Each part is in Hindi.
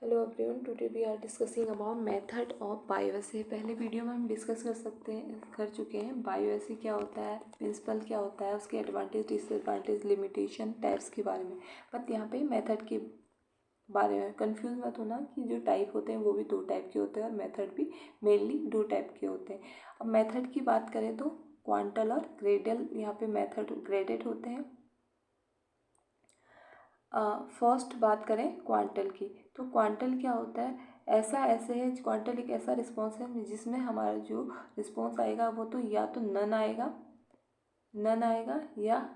Hello everyone, today we are discussing about method of bioassay. पहले वीडियो में हम डिस्कस कर चुके हैं बायोएसे क्या होता है, प्रिंसिपल क्या होता है, उसके एडवांटेज, डिसएडवांटेज, लिमिटेशन, टाइप्स के बारे में। बट यहाँ पे मेथड के बारे में कंफ्यूज मत होना कि जो टाइप होते हैं वो भी दो टाइप के होते हैं और मेथड भी मेनली दो टाइप के होते हैं। अब मेथड की बात करें तो क्वांटल और ग्रेडल, यहाँ पे मेथड ग्रेडेड होते हैं। फर्स्ट बात करें क्वांटल की, तो क्वांटल क्या होता है, ऐसे है क्वांटल एक ऐसा रिस्पॉन्स है जिसमें हमारा जो रिस्पॉन्स आएगा वो तो या तो नन आएगा या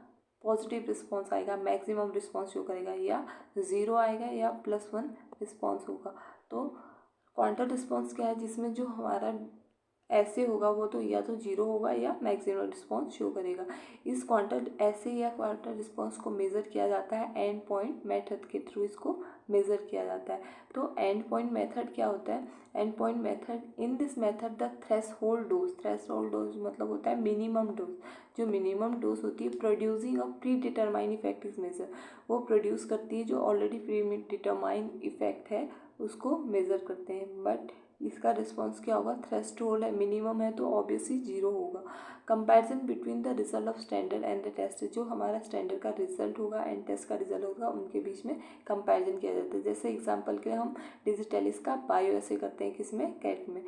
पॉजिटिव रिस्पॉन्स आएगा, मैक्सिमम रिस्पॉन्स शो करेगा, या ज़ीरो आएगा या +1 रिस्पॉन्स होगा। तो क्वांटल रिस्पॉन्स क्या है, जिसमें जो हमारा ऐसे होगा वो तो या तो जीरो होगा या मैक्सिमम रिस्पॉन्स शो करेगा। इस क्वांटल ऐसे या क्वांटल रिस्पॉन्स को मेज़र किया जाता है एंड पॉइंट मेथड के थ्रू, इसको मेज़र किया जाता है। तो एंड पॉइंट मेथड क्या होता है, end point method, in this method the threshold dose मतलब होता है मिनिमम डोज। जो मिनिमम डोज होती है producing a predetermine effect is measure, वो प्रोड्यूस करती है जो ऑलरेडी प्री डिटरमाइन इफेक्ट है उसको मेज़र करते हैं। बट इसका रिस्पॉन्स क्या होगा, थ्रेशोल्ड है, मिनिमम है तो ऑब्वियसली जीरो होगा। Comparison between the result of standard and the test, जो हमारा स्टैंडर्ड का रिजल्ट होगा एंड टेस्ट का रिजल्ट होगा उनके बीच में कंपैरिजन किया जाता है। जैसे एग्जांपल के लिए हम डिजिटलिस का बायोएसे करते हैं, किसमें,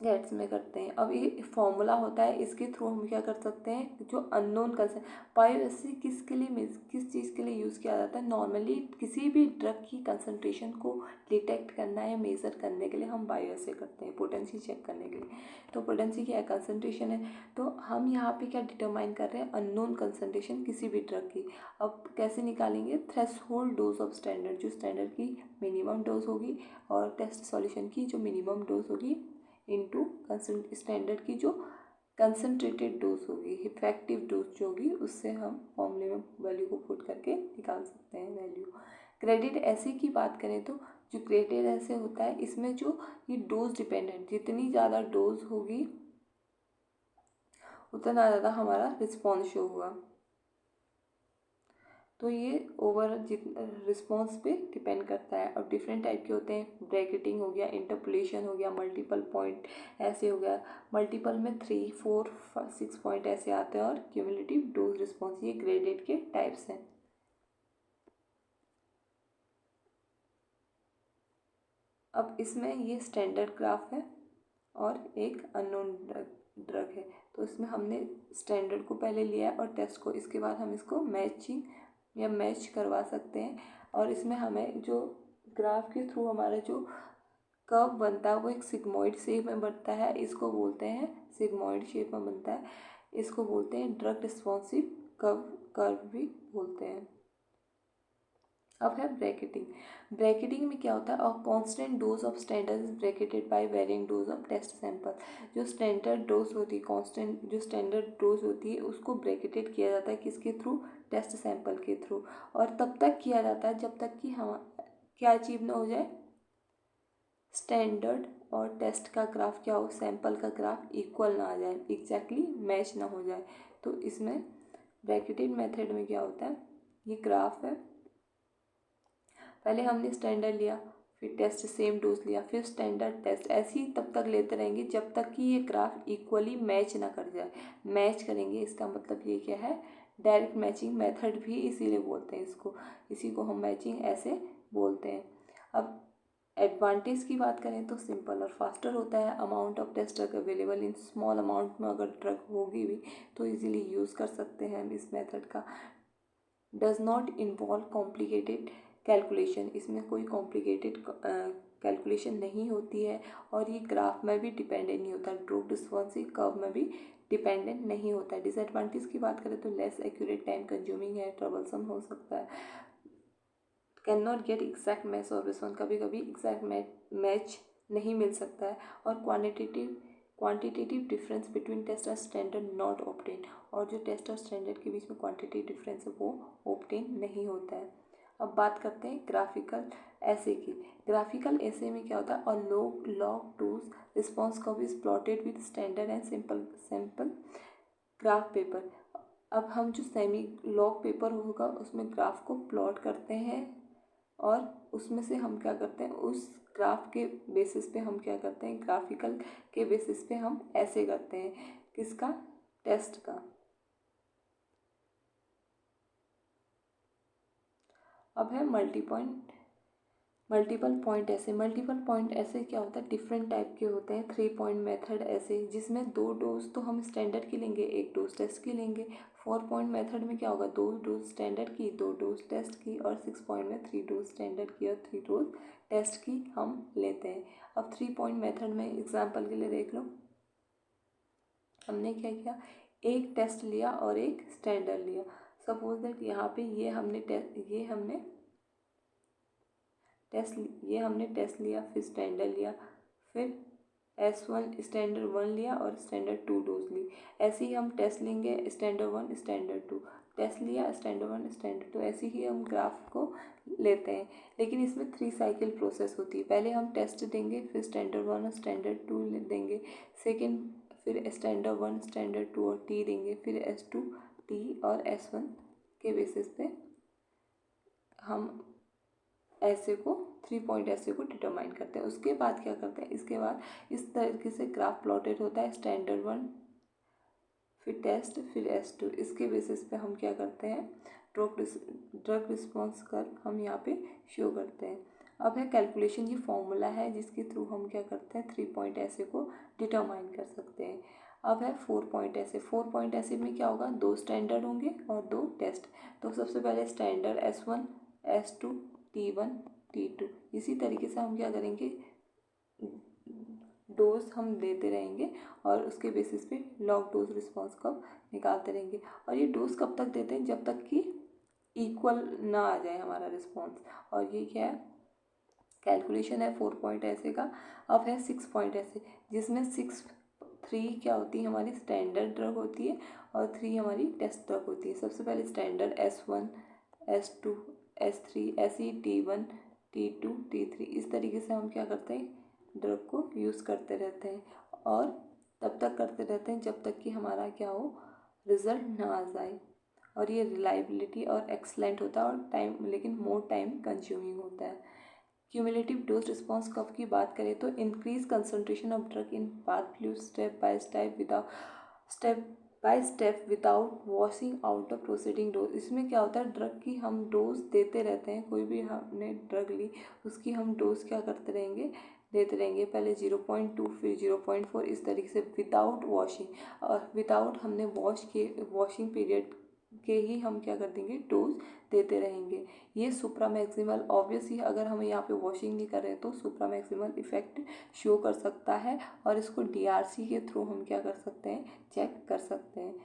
गेट्स में करते हैं। अब ये फॉर्मूला होता है, इसके थ्रू हम क्या कर सकते हैं, जो अननोन कंसेंट, बायोएसे किसके लिए, किस चीज़ के लिए यूज़ किया जाता है, नॉर्मली किसी भी ड्रग की कंसंट्रेशन को डिटेक्ट करना या मेज़र करने के लिए हम बायोएसे करते हैं, पोटेंसी चेक करने के लिए। तो पोटेंसी क्या है, कंसंट्रेशन है, तो हम यहाँ पे क्या डिटरमाइन कर रहे हैं, अननोन कंसंट्रेशन किसी भी ड्रग की। अब कैसे निकालेंगे, थ्रेशोल्ड डोज ऑफ स्टैंडर्ड, जो स्टैंडर्ड की मिनिमम डोज होगी और टेस्ट सॉल्यूशन की जो मिनिमम डोज होगी इनटू स्टैंडर्ड की जो कंसनट्रेटेड डोज होगी, इफेक्टिव डोज जो होगी, उससे हम फॉर्मूले में वैल्यू को पुट करके निकाल सकते हैं वैल्यू। क्रेडिट ऐसे की बात करें तो जो क्रेडिट ऐसे होता है, इसमें जो ये डोज डिपेंडेंट, जितनी ज़्यादा डोज होगी उतना ज़्यादा हमारा रिस्पॉन्स शो होगा। तो ये ओवर रिस्पॉन्स पे डिपेंड करता है। अब डिफरेंट टाइप के होते हैं, ब्रैकेटिंग हो गया, इंटरपोलेशन हो गया, मल्टीपल पॉइंट ऐसे हो गया, मल्टीपल में 3, 4, 6 पॉइंट ऐसे आते हैं, और क्यूमुलेटिव डोज रिस्पॉन्स, ये ग्रेडेड के टाइप्स हैं। अब इसमें ये स्टैंडर्ड ग्राफ है और एक अननोन ड्रग है, तो इसमें हमने स्टैंडर्ड को पहले लिया है और टेस्ट को, इसके बाद हम इसको मैचिंग या मैच करवा सकते हैं। और इसमें हमें जो ग्राफ के थ्रू हमारा जो कर्व बनता है वो एक सिग्मॉइड शेप में बनता है, इसको बोलते हैं, सिग्मॉइड शेप में बनता है, इसको बोलते हैं ड्रग रिस्पॉन्सिव कर्व भी बोलते हैं। अब है ब्रैकेटिंग। ब्रैकेटिंग में क्या होता है, और constant dose of standard is bracketed by varying dose of test sample. जो स्टैंडर्ड डोज होती है, कांस्टेंट जो स्टैंडर्ड डोज होती है उसको ब्रैकेटेड किया जाता है, किसके थ्रू, टेस्ट सैंपल के थ्रू। और तब तक किया जाता है जब तक कि हम क्या अचीव ना हो जाए, स्टैंडर्ड और टेस्ट का ग्राफ क्या हो, सैंपल का ग्राफ इक्वल ना आ जाए, एग्जैक्टली मैच ना हो जाए। तो इसमें ब्रैकेटेड मेथड में क्या होता है, ये ग्राफ है, पहले हमने स्टैंडर्ड लिया, फिर टेस्ट सेम डोज लिया, फिर स्टैंडर्ड टेस्ट, ऐसे ही तब तक लेते रहेंगे जब तक कि ये ग्राफ इक्वली मैच ना कर जाए। मैच करेंगे इसका मतलब ये क्या है, डायरेक्ट मैचिंग मेथड भी इसीलिए बोलते हैं इसको, इसी को हम मैचिंग ऐसे बोलते हैं। अब एडवांटेज की बात करें तो सिंपल और फास्टर होता है, amount of test drug available in small amount में अगर ड्रग होगी भी तो इजीली यूज़ कर सकते हैं हम इस मेथड का। Does not involve complicated calculation, इसमें कोई कॉम्प्लिकेटेड कैलकुलेशन नहीं होती है, और ये ग्राफ में भी डिपेंडेंट नहीं होता, ड्रग रिस्पॉन्सिव कर्व में भी डिपेंडेंट नहीं होता है। डिसएडवांटेज की बात करें तो लेस एक्यूरेट, टाइम कंज्यूमिंग है, ट्रबलसम हो सकता है, can not gate exact match और रिस्पॉन्स, कभी कभी एग्जैक्ट मैच नहीं मिल सकता है, और क्वांटिटेटिव डिफरेंस बिटवीन टेस्ट और स्टैंडर्ड नॉट ऑब्टेन, और जो टेस्ट और स्टैंडर्ड के बीच में क्वांटिटी डिफरेंस है वो ऑब्टेन नहीं होता है। अब बात करते हैं ग्राफिकल ऐसे की। ग्राफिकल ऐसे में क्या होता है, और log dose response curve is plotted with standard and simple graph paper. अब हम जो सेमी लॉग पेपर होगा उसमें ग्राफ को प्लॉट करते हैं और उसमें से हम क्या करते हैं, उस ग्राफ के बेसिस पे हम क्या करते हैं, ग्राफिकल के बेसिस पे हम ऐसे करते हैं, किसका, टेस्ट का। अब है मल्टीपल पॉइंट ऐसे। मल्टीपल पॉइंट ऐसे क्या होता है, डिफरेंट टाइप के होते हैं। 3 पॉइंट मेथड ऐसे, जिसमें 2 डोज तो हम स्टैंडर्ड की लेंगे, 1 डोज टेस्ट की लेंगे। 4 पॉइंट मेथड में क्या होगा, 2 डोज स्टैंडर्ड की, 2 डोज टेस्ट की। और 6 पॉइंट में 3 डोज स्टैंडर्ड की और 3 डोज टेस्ट की हम लेते हैं। अब 3 पॉइंट मेथड में एग्जाम्पल के लिए देख लो, हमने क्या किया, एक टेस्ट लिया और एक स्टैंडर्ड लिया। सपोज दैट यहाँ पे ये हमने टेस्ट लिया, फिर स्टैंडर्ड लिया, फिर S1 स्टैंडर्ड 1 लिया और स्टैंडर्ड 2 डोज ली। ऐसे ही हम टेस्ट लेंगे, स्टैंडर्ड 1 स्टैंडर्ड 2, टेस्ट लिया, स्टैंडर्ड 1 स्टैंडर्ड 2, ऐसे ही हम ग्राफ को लेते हैं। लेकिन इसमें 3 साइकिल प्रोसेस होती है। पहले हम टेस्ट देंगे, फिर स्टैंडर्ड 1 और स्टैंडर्ड 2 देंगे, सेकेंड फिर स्टैंडर्ड 1 स्टैंडर्ड 2 और T देंगे, फिर S2 T और S1 के बेसिस पे हम ऐसे को 3 पॉइंट ऐसे को डिटरमाइन करते हैं। उसके बाद क्या करते हैं, इसके बाद इस तरीके से ग्राफ प्लॉटेड होता है, स्टैंडर्ड 1 फिर टेस्ट फिर S2। इसके बेसिस पे हम क्या करते हैं, ड्रग रिस्पॉन्स कर्व हम यहाँ पे शो करते हैं। अब है कैलकुलेशन, ये फॉर्मूला है जिसके थ्रू हम क्या करते हैं, 3 पॉइंट ऐसे को डिटरमाइन कर सकते हैं। अब है 4 पॉइंट ऐसे। 4 पॉइंट ऐसे में क्या होगा, 2 स्टैंडर्ड होंगे और 2 टेस्ट। तो सबसे पहले standard S1 S2 T1 T2। इसी तरीके से हम क्या करेंगे, डोज हम देते रहेंगे और उसके बेसिस पे लॉग डोज रिस्पॉन्स कब निकालते रहेंगे। और ये डोज कब तक देते हैं, जब तक कि इक्वल ना आ जाए हमारा रिस्पॉन्स। और ये क्या है, कैलकुलेशन है 4 पॉइंट ऐसे का। अब है 6 पॉइंट ऐसे, जिसमें 3 क्या होती है, हमारी स्टैंडर्ड ड्रग होती है और 3 हमारी टेस्ट ड्रग होती है। सबसे पहले स्टैंडर्ड S1 S2 S3, ऐसे ही T1 T2 T3। इस तरीके से हम क्या करते हैं, ड्रग को यूज़ करते रहते हैं और तब तक करते रहते हैं जब तक कि हमारा क्या हो, रिज़ल्ट ना आ जाए। और ये रिलायबिलिटी और एक्सलेंट होता है और टाइम, लेकिन मोर टाइम कंज्यूमिंग होता है। क्यूमुलेटिव डोज रिस्पॉन्स कर्व की बात करें तो increase concentration of drug in path fluid step without washing out the proceeding dose. इसमें क्या होता है, ड्रग की हम डोज देते रहते हैं, कोई भी हमने ड्रग ली उसकी हम डोज क्या करते रहेंगे, देते रहेंगे। पहले 0.2 फिर 0.4, इस तरीके से विदाउट वॉशिंग, और विदाउट हमने वॉशिंग पीरियड के ही हम क्या कर देंगे, डोज देते रहेंगे। ये सुप्रा मैक्सिमल, ऑब्वियसली अगर हम यहाँ पे वॉशिंग नहीं कर रहे तो सुप्रा मैक्सिमल इफेक्ट शो कर सकता है और इसको DRC के थ्रू हम क्या कर सकते हैं, चेक कर सकते हैं।